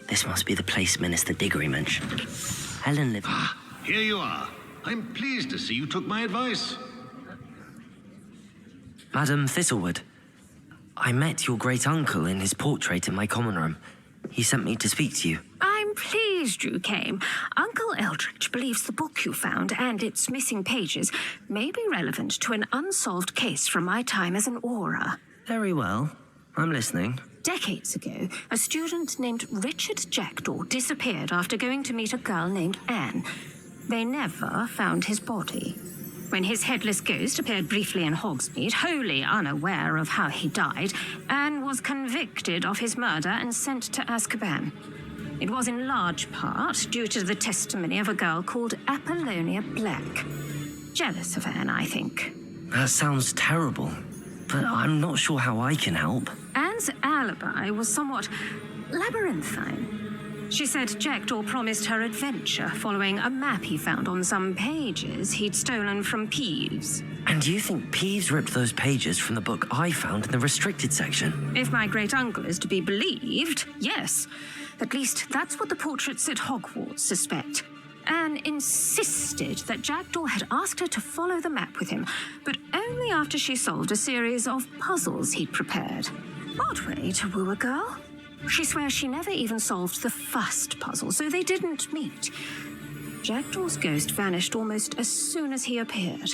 This must be the place Minister Diggory mentioned. Helen lived... Here you are. I'm pleased to see you took my advice. Madam Thistlewood, I met your great-uncle in his portrait in my common room. He sent me to speak to you. I'm pleased you came. Uncle Eldridge believes the book you found and its missing pages may be relevant to an unsolved case from my time as an aura. Very well. I'm listening. Decades ago, a student named Richard Jackdaw disappeared after going to meet a girl named Anne. They never found his body. When his headless ghost appeared briefly in Hogsmeade, wholly unaware of how he died, Anne was convicted of his murder and sent to Azkaban. It was in large part due to the testimony of a girl called Apollonia Black. Jealous of Anne, I think. That sounds terrible, but I'm not sure how I can help. Anne's alibi was somewhat labyrinthine. She said Jackdaw promised her adventure following a map he found on some pages he'd stolen from Peeves. And do you think Peeves ripped those pages from the book I found in the restricted section? If my great-uncle is to be believed, yes. At least that's what the portraits at Hogwarts suspect. Anne insisted that Jackdaw had asked her to follow the map with him, but only after she solved a series of puzzles he'd prepared. Odd way to woo a girl. She swears she never even solved the first puzzle, so they didn't meet. Jackdaw's ghost vanished almost as soon as he appeared.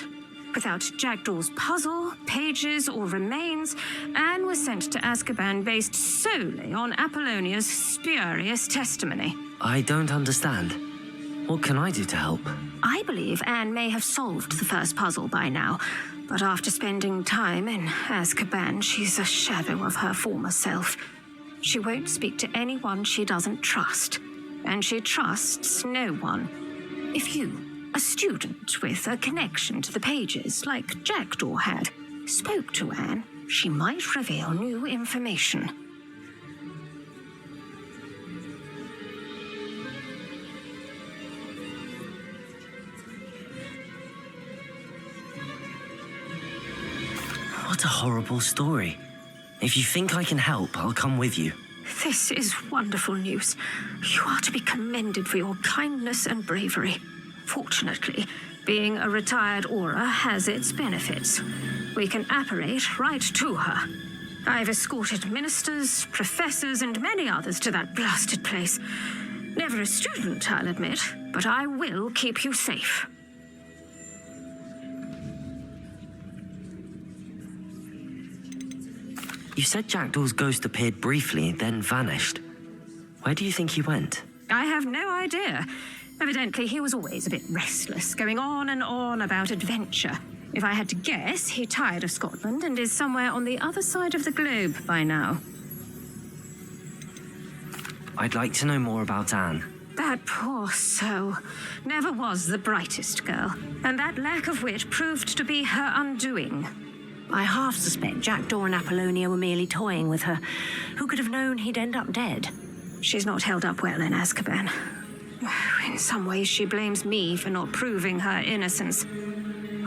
Without Jackdaw's puzzle, pages, or remains, Anne was sent to Azkaban based solely on Apollonia's spurious testimony. I don't understand. What can I do to help? I believe Anne may have solved the first puzzle by now, but after spending time in Azkaban, she's a shadow of her former self. She won't speak to anyone she doesn't trust, and she trusts no one. If you, a student with a connection to the pages like Jackdaw had, spoke to Anne, she might reveal new information. What a horrible story. If you think I can help, I'll come with you. This is wonderful news. You are to be commended for your kindness and bravery. Fortunately, being a retired aura has its benefits. We can apparate right to her. I've escorted ministers, professors, and many others to that blasted place. Never a student, I'll admit, but I will keep you safe. You said Jackdaw's ghost appeared briefly, then vanished. Where do you think he went? I have no idea. Evidently, he was always a bit restless, going on and on about adventure. If I had to guess, he tired of Scotland and is somewhere on the other side of the globe by now. I'd like to know more about Anne. That poor soul. Never was the brightest girl, and that lack of wit proved to be her undoing. I half suspect Jackdaw and Apollonia were merely toying with her. Who could have known he'd end up dead? She's not held up well in Azkaban. In some ways, she blames me for not proving her innocence.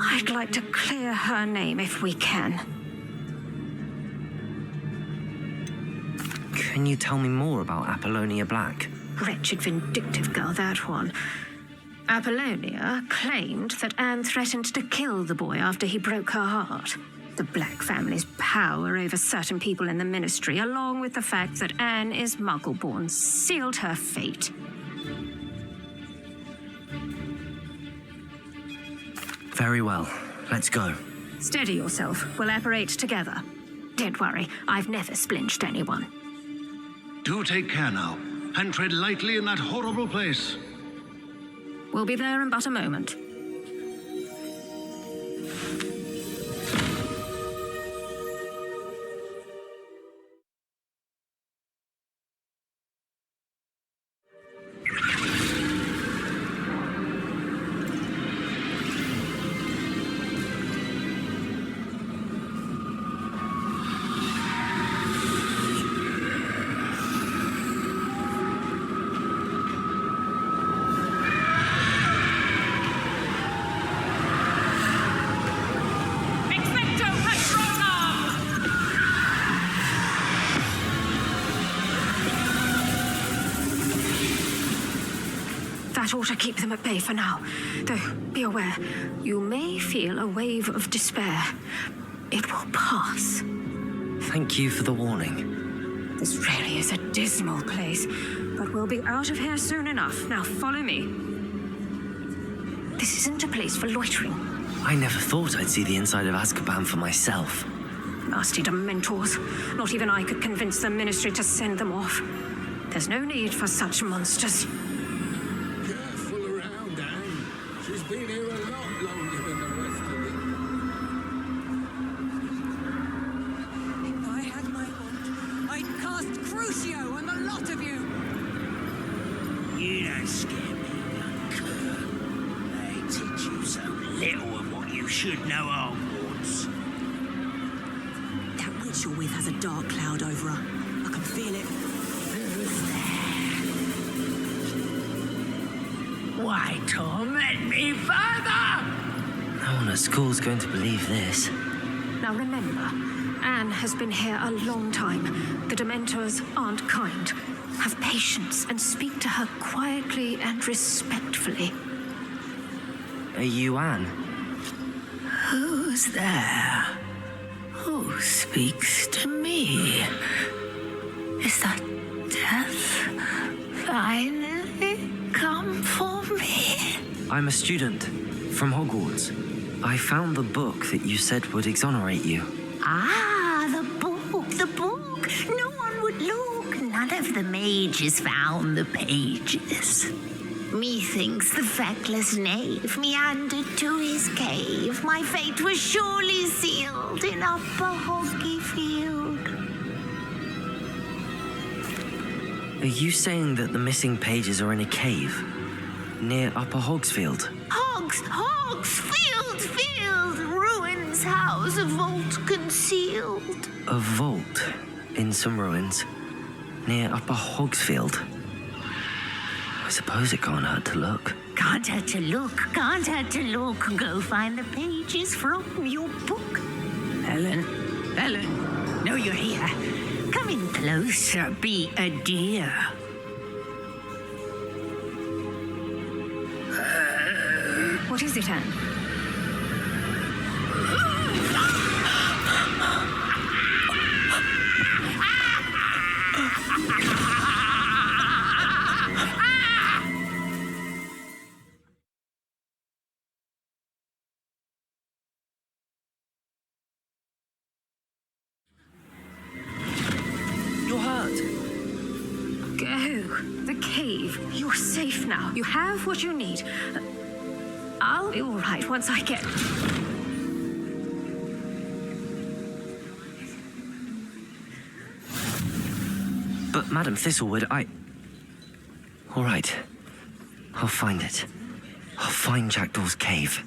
I'd like to clear her name if we can. Can you tell me more about Apollonia Black? Wretched, vindictive girl, that one. Apollonia claimed that Anne threatened to kill the boy after he broke her heart. The Black family's power over certain people in the ministry, along with the fact that Anne is Muggle-born, sealed her fate. Very well. Let's go. Steady yourself. We'll apparate together. Don't worry, I've never splinched anyone. Do take care now, and tread lightly in that horrible place. We'll be there in but a moment. That ought to keep them at bay for now. Though, be aware, you may feel a wave of despair. It will pass. Thank you for the warning. This really is a dismal place, but we'll be out of here soon enough. Now follow me. This isn't a place for loitering. I never thought I'd see the inside of Azkaban for myself. Nasty Dementors. Not even I could convince the Ministry to send them off. There's no need for such monsters. Careful around, Anne. She's been here a lot longer than the rest of them. If I had my wand, I'd cast Crucio on the lot of you. You don't scare me, Uncle. They teach you so little of what you should know, Hogwarts. That witch you're with has a dark cloud over her. I can feel it. Why torment me further? No one at school's going to believe this. Now remember, Anne has been here a long time. The Dementors aren't kind. Have patience and speak to her quietly and respectfully. Are you Anne? Who's there? Who speaks to me? Is that death finally come for me? I'm a student from Hogwarts. I found the book that you said would exonerate you. Ah, the book, the book. No one would look. None of the mages found the pages. Methinks the feckless knave meandered to his cave. My fate was surely sealed in Upper Hogsmeade. Are you saying that the missing pages are in a cave near Upper Hogsfield? Hogsfield, ruins house, a vault concealed. A vault in some ruins near Upper Hogsfield? I suppose it can't hurt to look. Can't hurt to look. Go find the pages from your book. Helen, know you're here. Come in closer, be a dear. What is it, Anne? You're hurt. Go. The cave. You're safe now. You have what you need. I'll be all right once I get... But Madam Thistlewood, all right. I'll find it. I'll find Jackdaw's cave.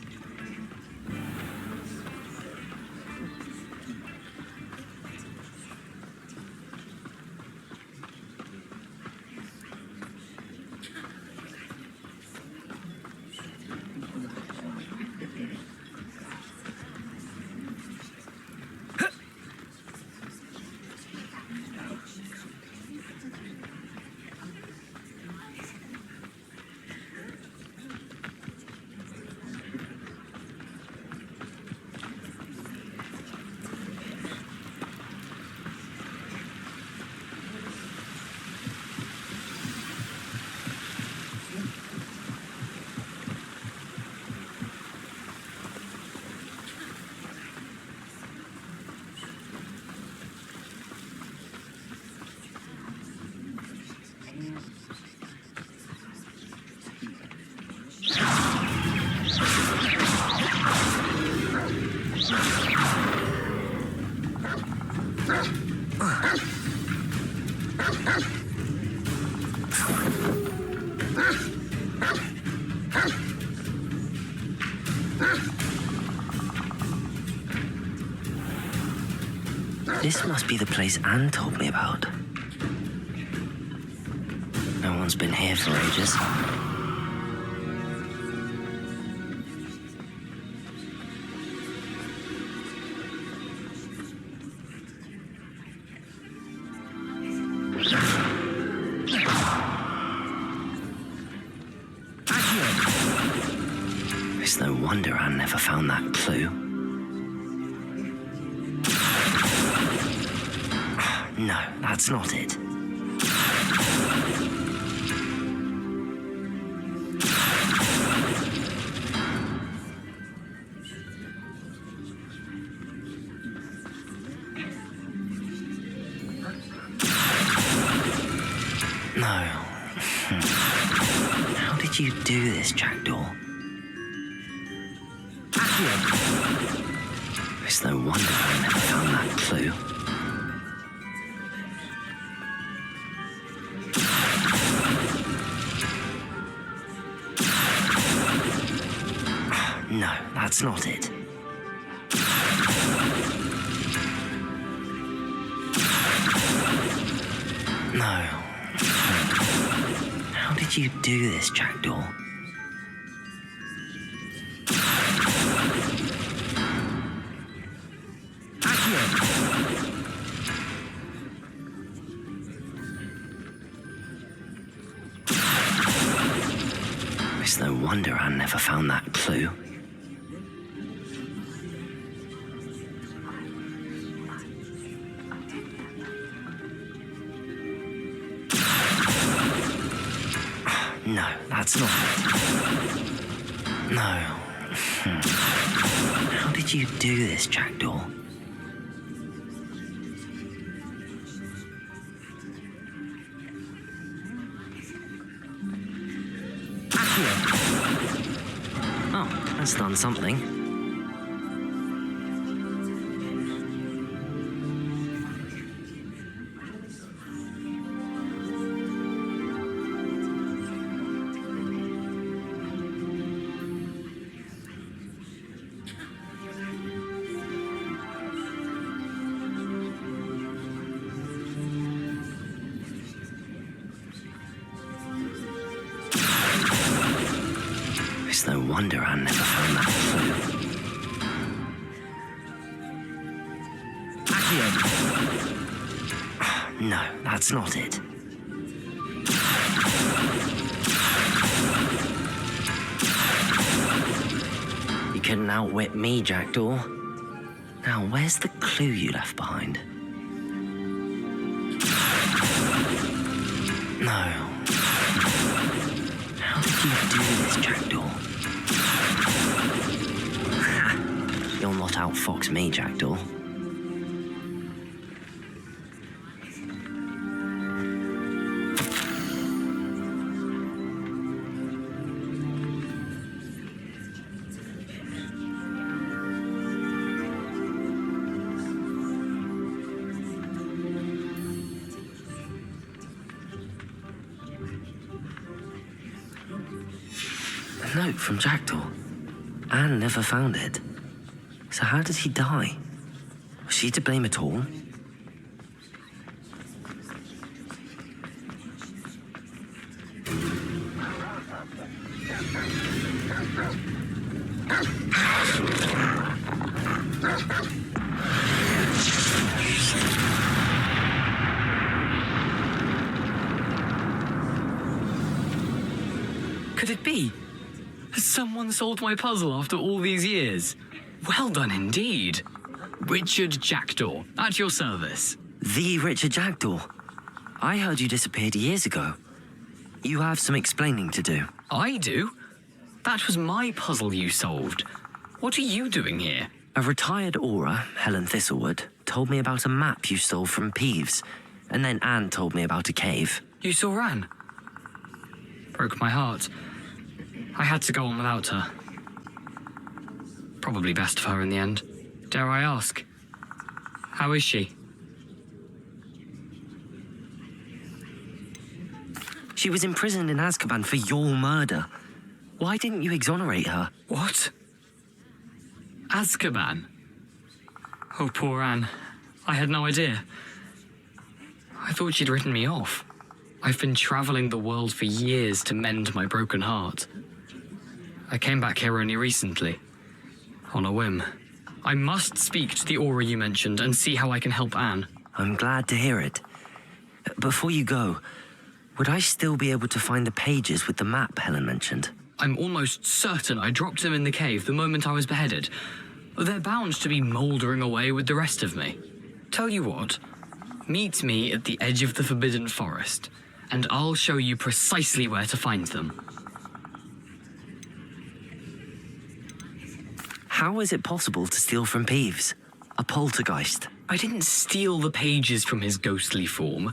This must be the place Anne told me about. No one's been here for ages. It's no wonder Anne never found that clue. No, that's not it. No. How did you do this, Jackdaw? It's no wonder I never found that clue. No, that's not it. No. How did you do this, Jackdaw? It's no wonder I never found that clue. No, that's not it. No. How did you do this, Jackdaw? Oh, that's done something. It's no wonder I never found that clue. No, that's not it. You couldn't outwit me, Jackdaw. Now, where's the clue you left behind? No. How did you do this, Jackdaw? You'll not outfox me, Jackdaw. A note from Jackdaw. Anne never found it. So how did he die? Was she to blame at all? Could it be? Has someone solved my puzzle after all these years? Well done indeed. Richard Jackdaw, at your service. The Richard Jackdaw. I heard you disappeared years ago. You have some explaining to do. I do? That was my puzzle you solved. What are you doing here? A retired aura, Helen Thistlewood, told me about a map you stole from Peeves, and then Anne told me about a cave. You saw Anne? Broke my heart. I had to go on without her. Probably best for her in the end. Dare I ask? How is she? She was imprisoned in Azkaban for your murder. Why didn't you exonerate her? What? Azkaban? Oh, poor Anne. I had no idea. I thought she'd written me off. I've been traveling the world for years to mend my broken heart. I came back here only recently, on a whim. I must speak to the aura you mentioned and see how I can help Anne. I'm glad to hear it. Before you go, would I still be able to find the pages with the map Helen mentioned? I'm almost certain I dropped them in the cave the moment I was beheaded. They're bound to be mouldering away with the rest of me. Tell you what, meet me at the edge of the Forbidden Forest, and I'll show you precisely where to find them. How is it possible to steal from Peeves? A poltergeist? I didn't steal the pages from his ghostly form.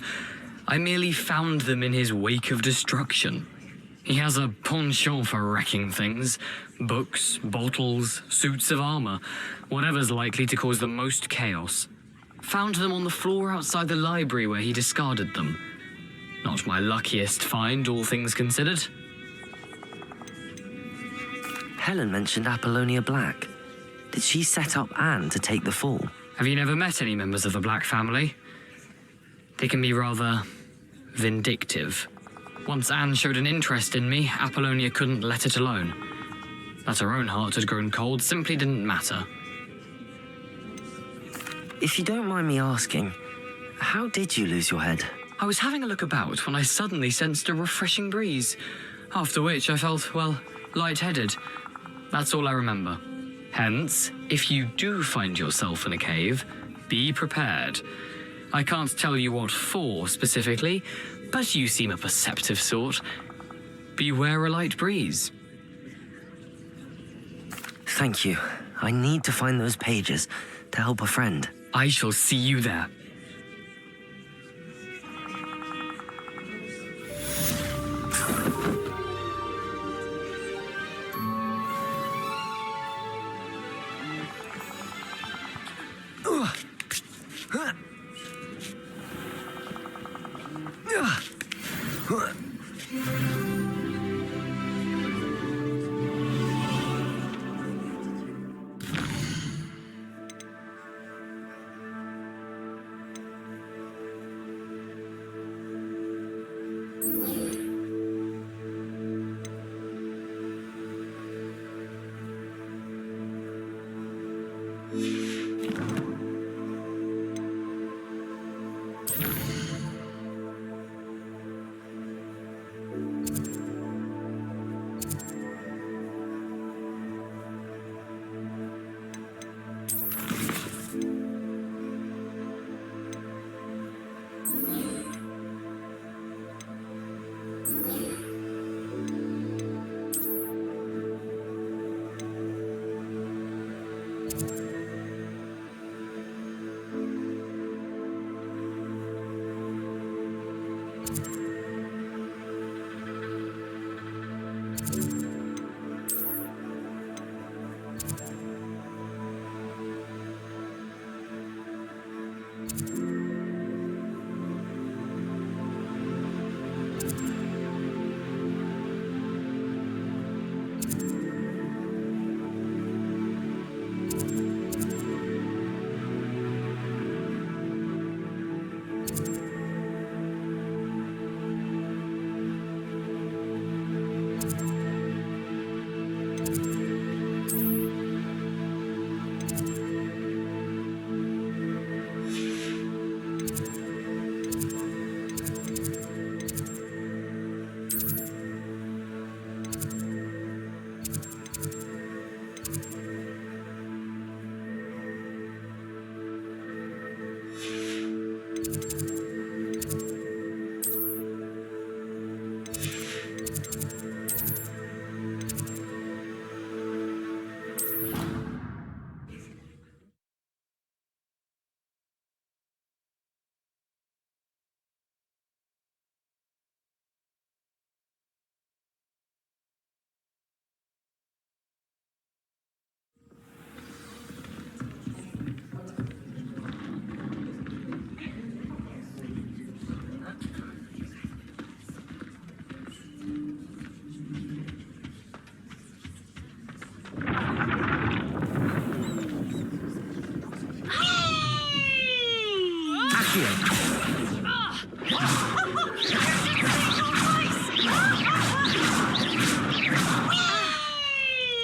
I merely found them in his wake of destruction. He has a penchant for wrecking things. Books, bottles, suits of armor, whatever's likely to cause the most chaos. Found them on the floor outside the library where he discarded them. Not my luckiest find, all things considered. Helen mentioned Apollonia Black. Did she set up Anne to take the fall? Have you never met any members of the Black family? They can be rather vindictive. Once Anne showed an interest in me, Apollonia couldn't let it alone. That her own heart had grown cold simply didn't matter. If you don't mind me asking, how did you lose your head? I was having a look about when I suddenly sensed a refreshing breeze, after which I felt, well, lightheaded. That's all I remember. Hence, if you do find yourself in a cave, be prepared. I can't tell you what for specifically, but you seem a perceptive sort. Beware a light breeze. Thank you. I need to find those pages to help a friend. I shall see you there.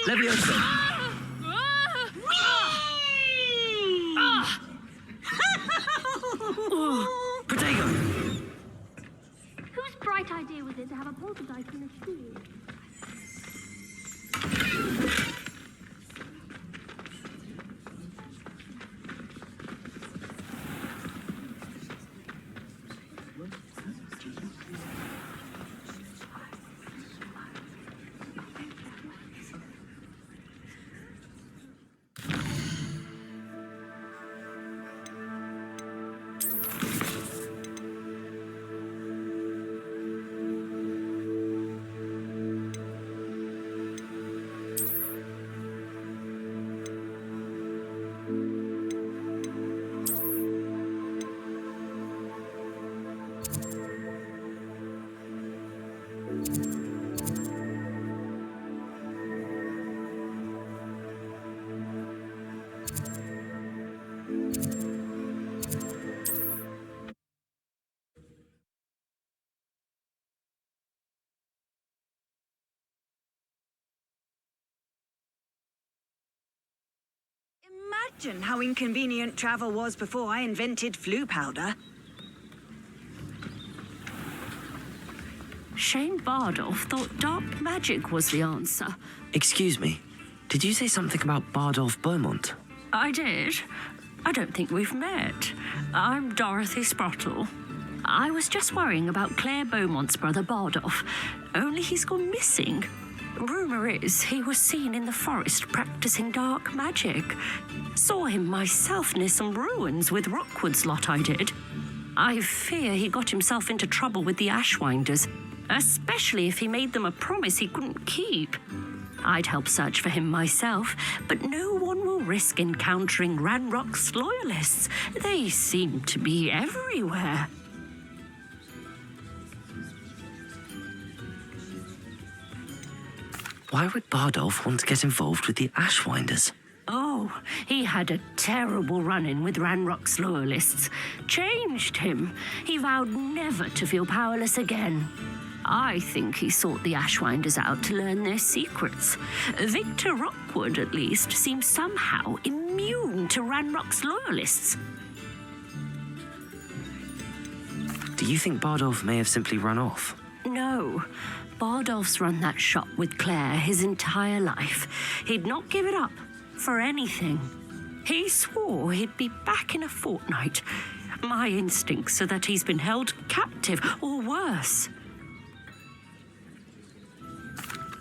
Leviosa! Protego! Whose bright idea was it to have a poltergeist in a school? Imagine how inconvenient travel was before I invented flu powder. Shane Bardolph thought dark magic was the answer. Excuse me, did you say something about Bardolph Beaumont? I did. I don't think we've met. I'm Dorothy Sprottle. I was just worrying about Claire Beaumont's brother Bardolph, only he's gone missing. Rumour is he was seen in the forest practicing dark magic. Saw him myself near some ruins with Rookwood's lot I did. I fear he got himself into trouble with the Ashwinders, especially if he made them a promise he couldn't keep. I'd help search for him myself, but no one will risk encountering Ranrock's loyalists. They seem to be everywhere. Why would Bardolph want to get involved with the Ashwinders? Oh, he had a terrible run-in with Ranrock's loyalists. Changed him. He vowed never to feel powerless again. I think he sought the Ashwinders out to learn their secrets. Victor Rookwood, at least, seems somehow immune to Ranrock's loyalists. Do you think Bardolph may have simply run off? No. Bardolph's run that shop with Claire his entire life. He'd not give it up for anything. He swore he'd be back in a fortnight. My instincts are that he's been held captive, or worse.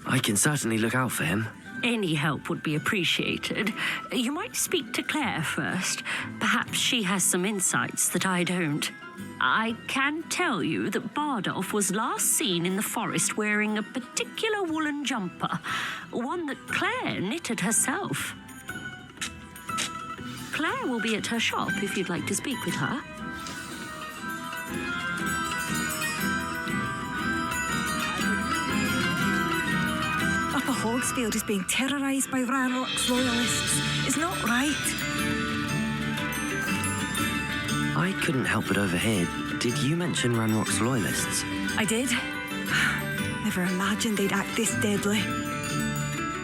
I can certainly look out for him. Any help would be appreciated. You might speak to Claire first. Perhaps she has some insights that I don't. I can tell you that Bardolph was last seen in the forest wearing a particular woolen jumper, one that Claire knitted herself. Claire will be at her shop if you'd like to speak with her. Upper Hogsfield is being terrorised by Ranrock's loyalists. It's not right. I couldn't help but overhear. Did you mention Ranrock's loyalists? I did. Never imagined they'd act this deadly.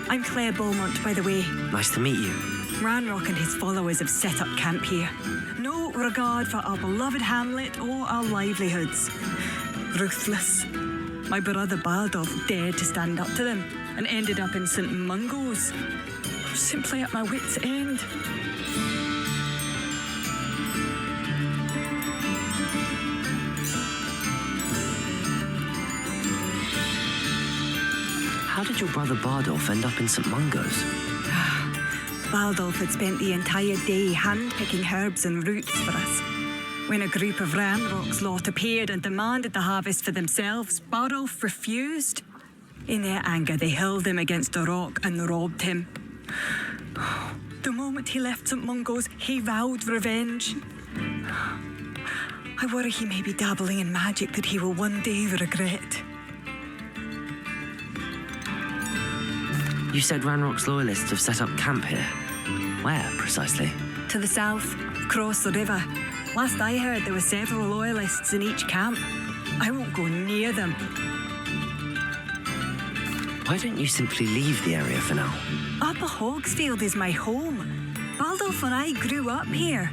I'm Claire Beaumont, by the way. Nice to meet you. Ranrock and his followers have set up camp here. No regard for our beloved hamlet or our livelihoods. Ruthless. My brother Bardolph dared to stand up to them and ended up in St. Mungo's. I'm simply at my wit's end. How did your brother Bardolph end up in St. Mungo's? Bardolph had spent the entire day hand-picking herbs and roots for us. When a group of Ranrock's lot appeared and demanded the harvest for themselves, Bardolph refused. In their anger, they hurled him against a rock and robbed him. The moment he left St. Mungo's, he vowed revenge. I worry he may be dabbling in magic that he will one day regret. You said Ranrock's loyalists have set up camp here. Where, precisely? To the south, across the river. Last I heard, there were several loyalists in each camp. I won't go near them. Why don't you simply leave the area for now? Upper Hogsfield is my home. Baldolf and I grew up here.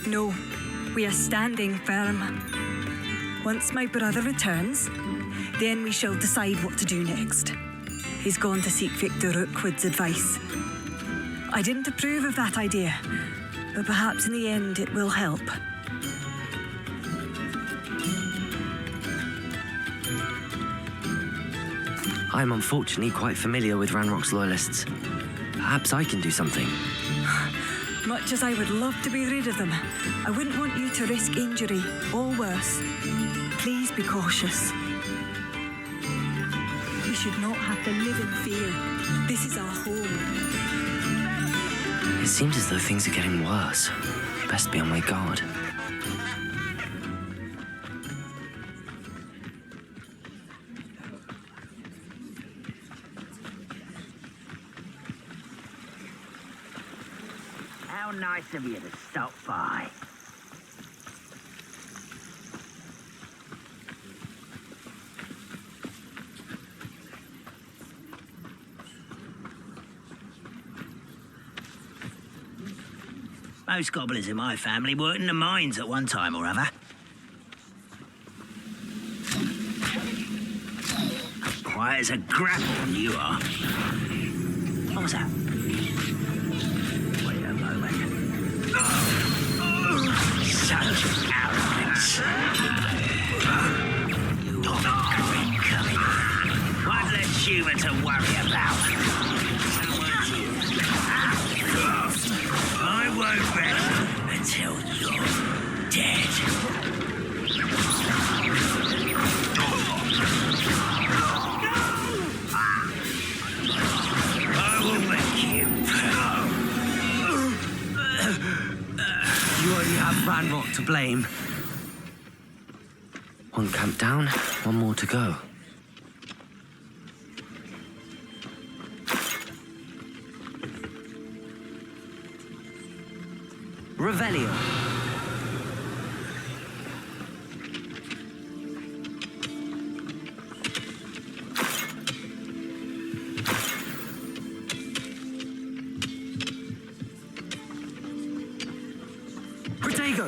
No, we are standing firm. Once my brother returns, then we shall decide what to do next. He's gone to seek Victor Rookwood's advice. I didn't approve of that idea, but perhaps in the end it will help. I'm unfortunately quite familiar with Ranrock's loyalists. Perhaps I can do something. Much as I would love to be rid of them, I wouldn't want you to risk injury or worse. Please be cautious. We should not have to live in fear. This is our home. It seems as though things are getting worse. Best be on my guard. How nice of you to stop by. Most gobblers in my family worked in the mines at one time or other. Quiet as a grapple, you are. What was that? Wait a moment. Such arrogance. You're coming. One less human to worry about. I won't rest until you're dead. I will make you proud. You only have Ranrock to blame. One camp down, one more to go. Revelio. Protego.